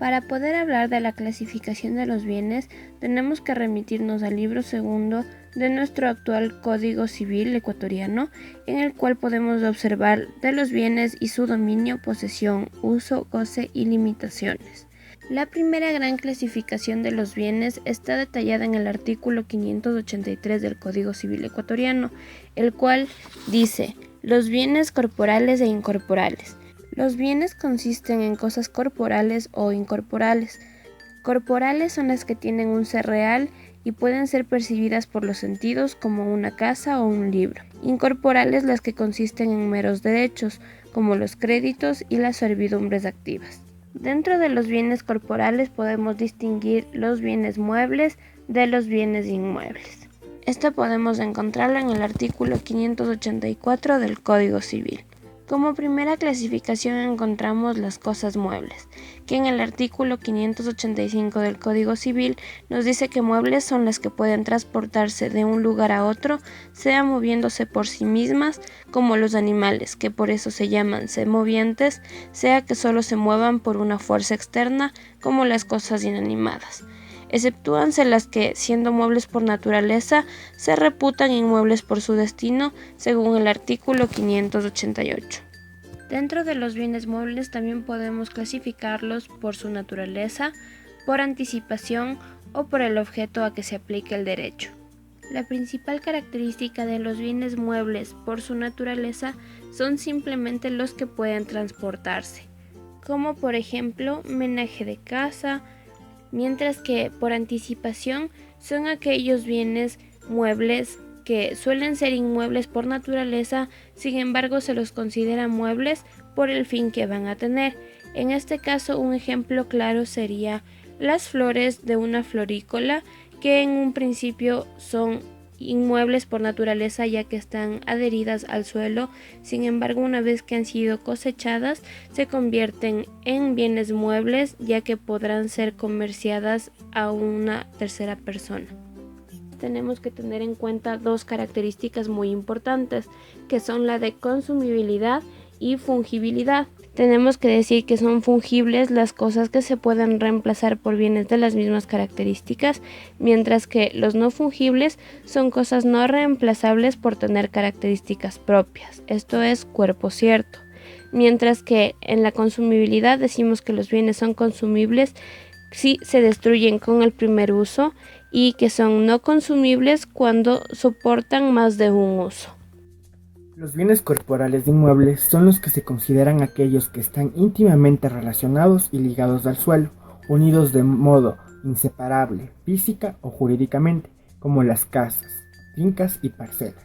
Para poder hablar de la clasificación de los bienes, tenemos que remitirnos al libro segundo de nuestro actual Código Civil ecuatoriano, en el cual podemos observar de los bienes y su dominio, posesión, uso, goce y limitaciones. La primera gran clasificación de los bienes está detallada en el artículo 583 del Código Civil ecuatoriano, el cual dice: los bienes corporales e incorporales. Los bienes consisten en cosas corporales o incorporales. Corporales son las que tienen un ser real y pueden ser percibidas por los sentidos, como una casa o un libro. Incorporales las que consisten en meros derechos, como los créditos y las servidumbres activas. Dentro de los bienes corporales podemos distinguir los bienes muebles de los bienes inmuebles. Esto podemos encontrarlo en el artículo 584 del Código Civil. Como primera clasificación encontramos las cosas muebles, que en el artículo 585 del Código Civil nos dice que muebles son las que pueden transportarse de un lugar a otro, sea moviéndose por sí mismas, como los animales, que por eso se llaman semovientes, sea que solo se muevan por una fuerza externa, como las cosas inanimadas. Exceptúanse las que, siendo muebles por naturaleza, se reputan inmuebles por su destino, según el artículo 588. Dentro de los bienes muebles también podemos clasificarlos por su naturaleza, por anticipación o por el objeto a que se aplique el derecho. La principal característica de los bienes muebles por su naturaleza son simplemente los que pueden transportarse, como por ejemplo menaje de casa, mientras que por anticipación son aquellos bienes muebles que suelen ser inmuebles por naturaleza, sin embargo se los considera muebles por el fin que van a tener. En este caso, un ejemplo claro sería las flores de una florícola, que en un principio son inmuebles por naturaleza ya que están adheridas al suelo, sin embargo una vez que han sido cosechadas se convierten en bienes muebles ya que podrán ser comerciadas a una tercera persona. Tenemos que tener en cuenta dos características muy importantes, que son la de consumibilidad y fungibilidad. Tenemos que decir que son fungibles las cosas que se pueden reemplazar por bienes de las mismas características, mientras que los no fungibles son cosas no reemplazables por tener características propias, esto es cuerpo cierto. Mientras que en la consumibilidad decimos que los bienes son consumibles si se destruyen con el primer uso y que son no consumibles cuando soportan más de un uso. Los bienes corporales de inmuebles son los que se consideran aquellos que están íntimamente relacionados y ligados al suelo, unidos de modo inseparable, física o jurídicamente, como las casas, fincas y parcelas.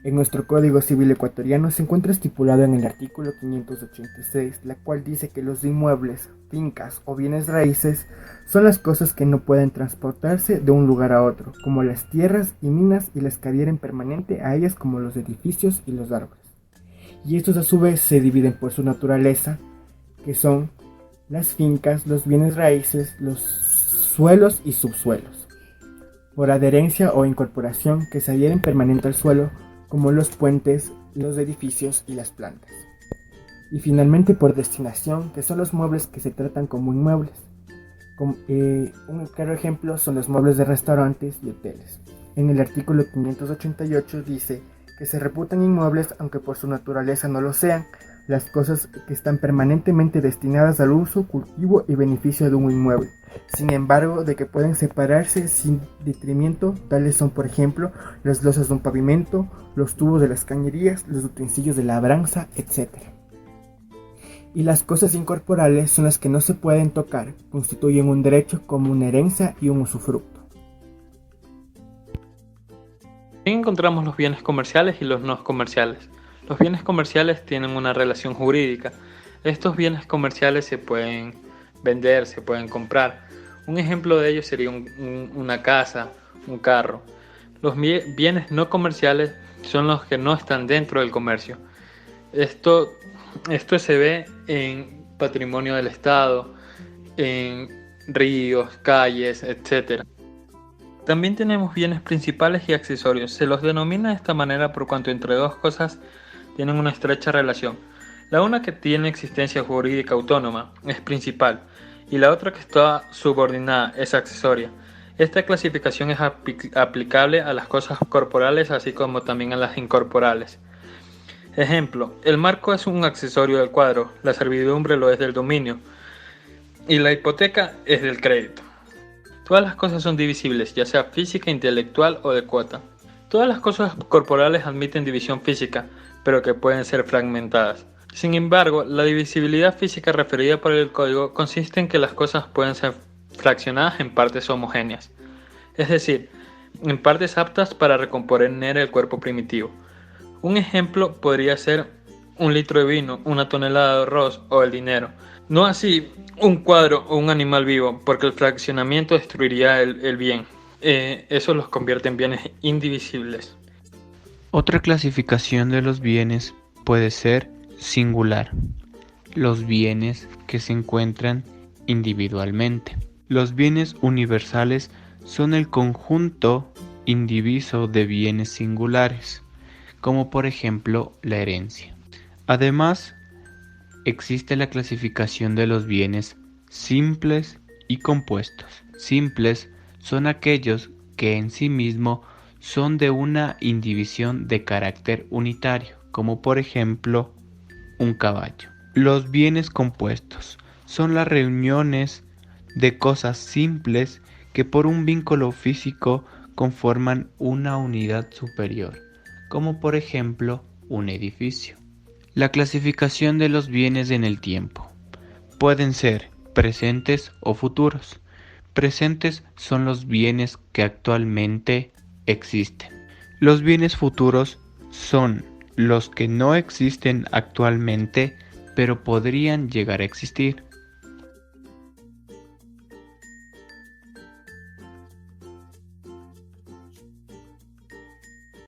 En nuestro Código Civil ecuatoriano se encuentra estipulado en el artículo 586, la cual dice que los inmuebles, fincas o bienes raíces son las cosas que no pueden transportarse de un lugar a otro, como las tierras y minas y las que adhieren permanente a ellas, como los edificios y los árboles. Y estos a su vez se dividen por su naturaleza, que son las fincas, los bienes raíces, los suelos y subsuelos. Por adherencia o incorporación, que se adhieren permanente al suelo, como los puentes, los edificios y las plantas. Y finalmente por destinación, que son los muebles que se tratan como inmuebles. Un claro ejemplo son los muebles de restaurantes y hoteles. En el artículo 588 dice que se reputan inmuebles aunque por su naturaleza no lo sean, las cosas que están permanentemente destinadas al uso, cultivo y beneficio de un inmueble. Sin embargo, de que pueden separarse sin detrimento, tales son por ejemplo las losas de un pavimento, los tubos de las cañerías, los utensilios de labranza, etc. Y las cosas incorporales son las que no se pueden tocar, constituyen un derecho como una herencia y un usufructo. También encontramos los bienes comerciales y los no comerciales. Los bienes comerciales tienen una relación jurídica. Estos bienes comerciales se pueden vender, se pueden comprar. Un ejemplo de ello sería una casa, un carro. Los bienes no comerciales son los que no están dentro del comercio. Esto se ve en patrimonio del Estado, en ríos, calles, etc. También tenemos bienes principales y accesorios. Se los denomina de esta manera por cuanto entre dos cosas tienen una estrecha relación. La una, que tiene existencia jurídica autónoma, es principal, y la otra que está subordinada es accesoria. Esta clasificación es aplicable a las cosas corporales así como también a las incorporales. Ejemplo, el marco es un accesorio del cuadro, la servidumbre lo es del dominio y la hipoteca es del crédito. Todas las cosas son divisibles, ya sea física, intelectual o de cuota. Todas las cosas corporales admiten división física, pero que pueden ser fragmentadas. Sin embargo, la divisibilidad física referida por el código consiste en que las cosas pueden ser fraccionadas en partes homogéneas, es decir, en partes aptas para recomponer el cuerpo primitivo. Un ejemplo podría ser un litro de vino, una tonelada de arroz o el dinero. No así un cuadro o un animal vivo, porque el fraccionamiento destruiría el bien. Eso los convierte en bienes indivisibles. Otra clasificación de los bienes puede ser singular. Los bienes que se encuentran individualmente. Los bienes universales son el conjunto indiviso de bienes singulares, como por ejemplo la herencia. Además, existe la clasificación de los bienes simples y compuestos. Simples son aquellos que en sí mismo son de una indivisión de carácter unitario, como por ejemplo un caballo. Los bienes compuestos son las reuniones de cosas simples que por un vínculo físico conforman una unidad superior, como por ejemplo un edificio. La clasificación de los bienes en el tiempo. Pueden ser presentes o futuros. Presentes son los bienes que actualmente existen. Los bienes futuros son los que no existen actualmente, pero podrían llegar a existir.